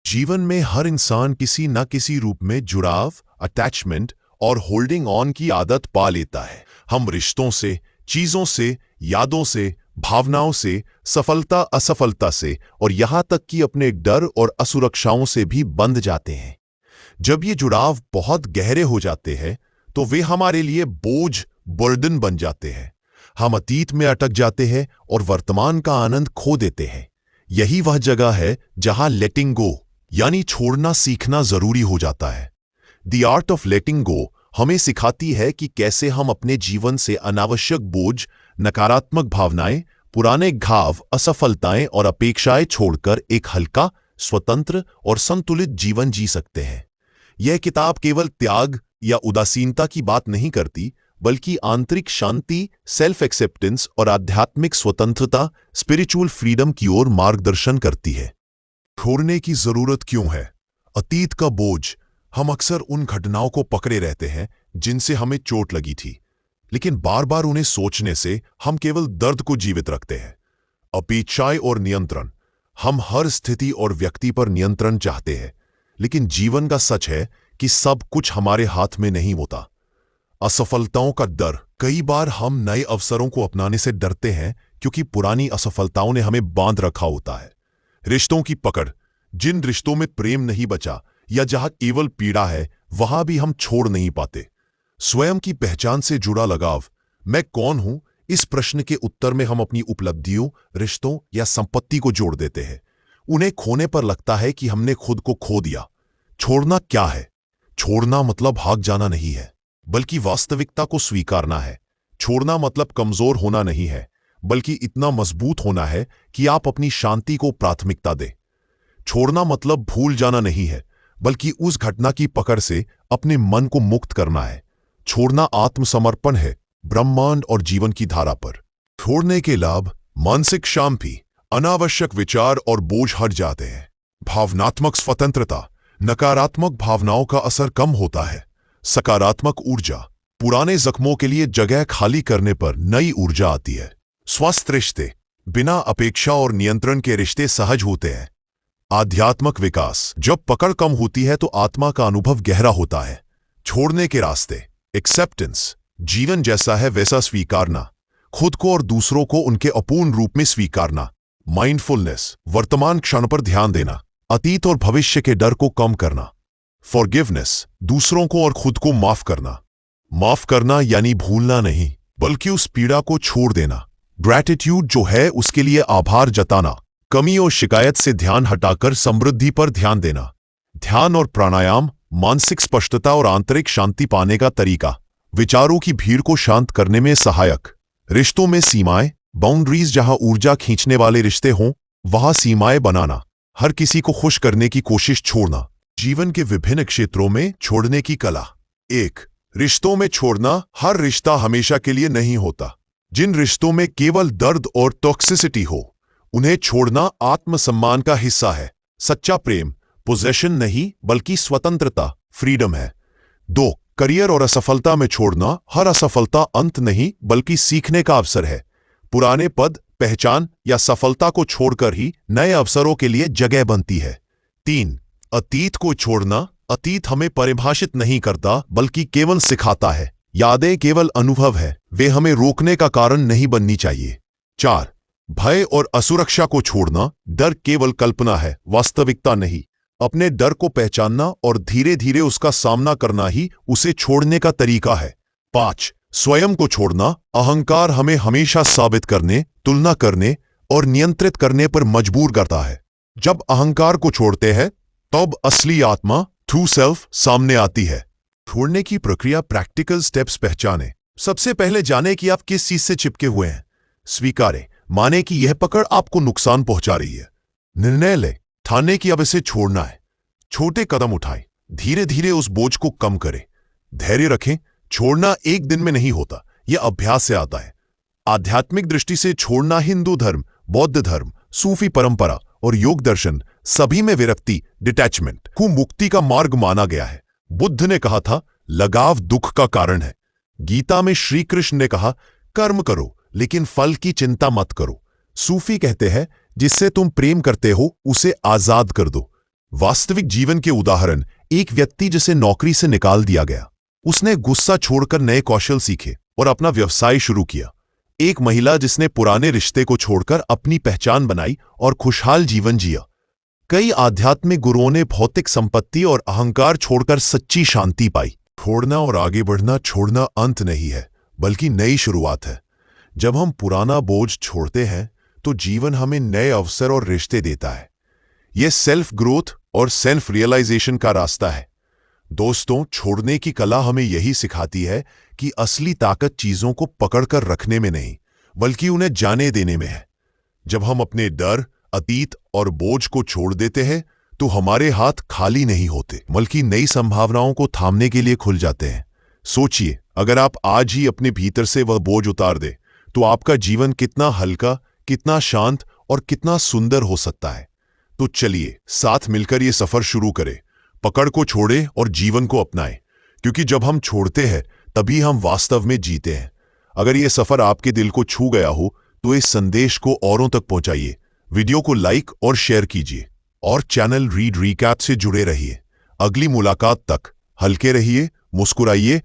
जीवन में हर इंसान किसी न किसी रूप में जुड़ाव, अटैचमेंट और होल्डिंग ऑन की आदत पा लेता है। हम रिश्तों से, चीजों से, यादों से, भावनाओं से, सफलता असफलता से और यहां तक कि अपने डर और असुरक्षाओं से भी बंध जाते हैं। जब ये जुड़ाव बहुत गहरे हो जाते हैं तो वे हमारे लिए बोझ, बर्डन बन जाते हैं। हम अतीत में अटक जाते हैं और वर्तमान का आनंद खो देते हैं। यही वह जगह है जहां लेटिंग गो यानी छोड़ना सीखना जरूरी हो जाता है। द आर्ट ऑफ लेटिंग गो हमें सिखाती है कि कैसे हम अपने जीवन से अनावश्यक बोझ, नकारात्मक भावनाएं, पुराने घाव, असफलताएं और अपेक्षाएं छोड़कर एक हल्का, स्वतंत्र और संतुलित जीवन जी सकते हैं। यह किताब केवल त्याग या उदासीनता की बात नहीं करती, बल्कि आंतरिक शांति, सेल्फ एक्सेप्टेंस और आध्यात्मिक स्वतंत्रता, स्पिरिचुअल फ्रीडम की ओर मार्गदर्शन करती है। छोड़ने की जरूरत क्यों है? अतीत का बोझ। हम अक्सर उन घटनाओं को पकड़े रहते हैं जिनसे हमें चोट लगी थी, लेकिन बार बार उन्हें सोचने से हम केवल दर्द को जीवित रखते हैं। अपेक्षाएं और नियंत्रण। हम हर स्थिति और व्यक्ति पर नियंत्रण चाहते हैं, लेकिन जीवन का सच है कि सब कुछ हमारे हाथ में नहीं होता। असफलताओं का डर। कई बार हम नए अवसरों को अपनाने से डरते हैं क्योंकि पुरानी असफलताओं ने हमें बांध रखा होता है। रिश्तों की पकड़। जिन रिश्तों में प्रेम नहीं बचा या जहां केवल पीड़ा है, वहां भी हम छोड़ नहीं पाते। स्वयं की पहचान से जुड़ा लगाव। मैं कौन हूं? इस प्रश्न के उत्तर में हम अपनी उपलब्धियों, रिश्तों या संपत्ति को जोड़ देते हैं। उन्हें खोने पर लगता है कि हमने खुद को खो दिया। छोड़ना क्या है? छोड़ना मतलब भाग जाना नहीं है, बल्कि वास्तविकता को स्वीकारना है। छोड़ना मतलब कमजोर होना नहीं है, बल्कि इतना मजबूत होना है कि आप अपनी शांति को प्राथमिकता दें। छोड़ना मतलब भूल जाना नहीं है, बल्कि उस घटना की पकड़ से अपने मन को मुक्त करना है। छोड़ना आत्मसमर्पण है, ब्रह्मांड और जीवन की धारा पर। छोड़ने के लाभ। मानसिक शांति, अनावश्यक विचार और बोझ हट जाते हैं। भावनात्मक स्वतंत्रता, नकारात्मक भावनाओं का असर कम होता है। सकारात्मक ऊर्जा, पुराने जख्मों के लिए जगह खाली करने पर नई ऊर्जा आती है। स्वस्थ रिश्ते, बिना अपेक्षा और नियंत्रण के रिश्ते सहज होते हैं। आध्यात्मिक विकास, जब पकड़ कम होती है तो आत्मा का अनुभव गहरा होता है। छोड़ने के रास्ते। एक्सेप्टेंस, जीवन जैसा है वैसा स्वीकारना, खुद को और दूसरों को उनके अपूर्ण रूप में स्वीकारना। माइंडफुलनेस, वर्तमान क्षण पर ध्यान देना, अतीत और भविष्य के डर को कम करना। फॉरगिवनेस, दूसरों को और खुद को माफ करना। माफ करना यानी भूलना नहीं, बल्कि उस पीड़ा को छोड़ देना। ग्रैटिट्यूड, जो है उसके लिए आभार जताना। कमी और शिकायत से ध्यान हटाकर समृद्धि पर ध्यान देना। ध्यान और प्राणायाम, मानसिक स्पष्टता और आंतरिक शांति पाने का तरीका। विचारों की भीड़ को शांत करने में सहायक। रिश्तों में सीमाएं, बाउंड्रीज, जहां ऊर्जा खींचने वाले रिश्ते हों वहां सीमाएं बनाना। हर किसी को खुश करने की कोशिश छोड़ना। जीवन के विभिन्न क्षेत्रों में छोड़ने की कला। 1. रिश्तों में छोड़ना। हर रिश्ता हमेशा के लिए नहीं होता। जिन रिश्तों में केवल दर्द और टॉक्सिसिटी हो, उन्हें छोड़ना आत्मसम्मान का हिस्सा है। सच्चा प्रेम पोजेशन नहीं, बल्कि स्वतंत्रता, फ्रीडम है। 2. करियर और असफलता में छोड़ना। हर असफलता अंत नहीं, बल्कि सीखने का अवसर है। पुराने पद, पहचान या सफलता को छोड़कर ही नए अवसरों के लिए जगह बनती है। 3. अतीत को छोड़ना। अतीत हमें परिभाषित नहीं करता, बल्कि केवल सिखाता है। यादें केवल अनुभव है, वे हमें रोकने का कारण नहीं बननी चाहिए। 4. भय और असुरक्षा को छोड़ना। डर केवल कल्पना है, वास्तविकता नहीं। अपने डर को पहचानना और धीरे धीरे उसका सामना करना ही उसे छोड़ने का तरीका है। 5. स्वयं को छोड़ना। अहंकार हमें हमेशा साबित करने, तुलना करने और नियंत्रित करने पर मजबूर करता है। जब अहंकार को छोड़ते हैं तब असली आत्मा, ट्रू सेल्फ, सामने आती है। छोड़ने की प्रक्रिया। प्रैक्टिकल स्टेप्स पहचानें। सबसे पहले जानें कि आप किस चीज से चिपके हुए हैं। स्वीकारें, माने कि यह पकड़ आपको नुकसान पहुंचा रही है। निर्णय लें, ठाने कि अब इसे छोड़ना है। छोटे कदम उठाएं, धीरे धीरे उस बोझ को कम करें। धैर्य रखें, छोड़ना एक दिन में नहीं होता, यह अभ्यास से आता है। आध्यात्मिक दृष्टि से छोड़ना हिंदू धर्म, बौद्ध धर्म, सूफी परंपरा और योग दर्शन सभी में विरक्ति, डिटैचमेंट को मुक्ति का मार्ग माना गया है। बुद्ध ने कहा था, लगाव दुख का कारण है। गीता में श्री कृष्ण ने कहा, कर्म करो लेकिन फल की चिंता मत करो। सूफी कहते हैं, जिससे तुम प्रेम करते हो उसे आजाद कर दो। वास्तविक जीवन के उदाहरण, एक व्यक्ति जिसे नौकरी से निकाल दिया गया, उसने गुस्सा छोड़कर नए कौशल सीखे और अपना व्यवसाय शुरू किया। एक महिला जिसने पुराने रिश्ते को छोड़कर अपनी पहचान बनाई और खुशहाल जीवन जिया। कई आध्यात्मिक गुरुओं ने भौतिक संपत्ति और अहंकार छोड़कर सच्ची शांति पाई। छोड़ना और आगे बढ़ना, छोड़ना अंत नहीं है बल्कि नई शुरुआत है। जब हम पुराना बोझ छोड़ते हैं तो जीवन हमें नए अवसर और रिश्ते देता है। यह सेल्फ ग्रोथ और सेल्फ रियलाइजेशन का रास्ता है। दोस्तों, छोड़ने की कला हमें यही सिखाती है कि असली ताकत चीजों को पकड़कर रखने में नहीं बल्कि उन्हें जाने देने में है। जब हम अपने डर, अतीत और बोझ को छोड़ देते हैं तो हमारे हाथ खाली नहीं होते बल्कि नई संभावनाओं को थामने के लिए खुल जाते हैं। सोचिए, अगर आप आज ही अपने भीतर से वह बोझ उतार दे तो आपका जीवन कितना हल्का, कितना शांत और कितना सुंदर हो सकता है। तो चलिए साथ मिलकर ये सफर शुरू करें। पकड़ को छोड़ें और जीवन को अपनाएं, क्योंकि जब हम छोड़ते हैं तभी हम वास्तव में जीते हैं। अगर यह सफर आपके दिल को छू गया हो तो इस संदेश को औरों तक पहुंचाइए, वीडियो को लाइक और शेयर कीजिए और चैनल रीड रिकैप से जुड़े रहिए। अगली मुलाकात तक हल्के रहिए, मुस्कुराइए